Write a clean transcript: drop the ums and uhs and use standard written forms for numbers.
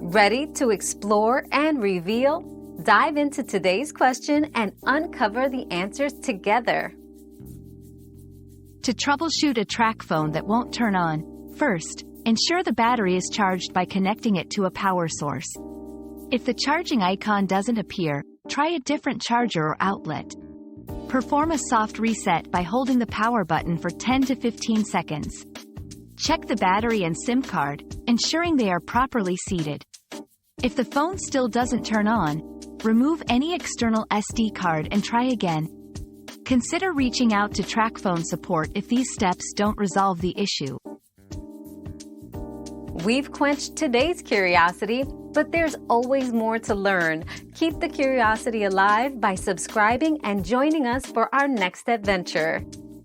Ready to explore and reveal? Dive into today's question and uncover the answers together. To troubleshoot a TracFone that won't turn on, first, ensure the battery is charged by connecting it to a power source. If the charging icon doesn't appear, try a different charger or outlet. Perform a soft reset by holding the power button for 10 to 15 seconds. Check the battery and SIM card, ensuring they are properly seated. If the phone still doesn't turn on, remove any external SD card and try again. Consider reaching out to TracFone support if these steps don't resolve the issue. We've quenched today's curiosity, but there's always more to learn. Keep the curiosity alive by subscribing and joining us for our next adventure.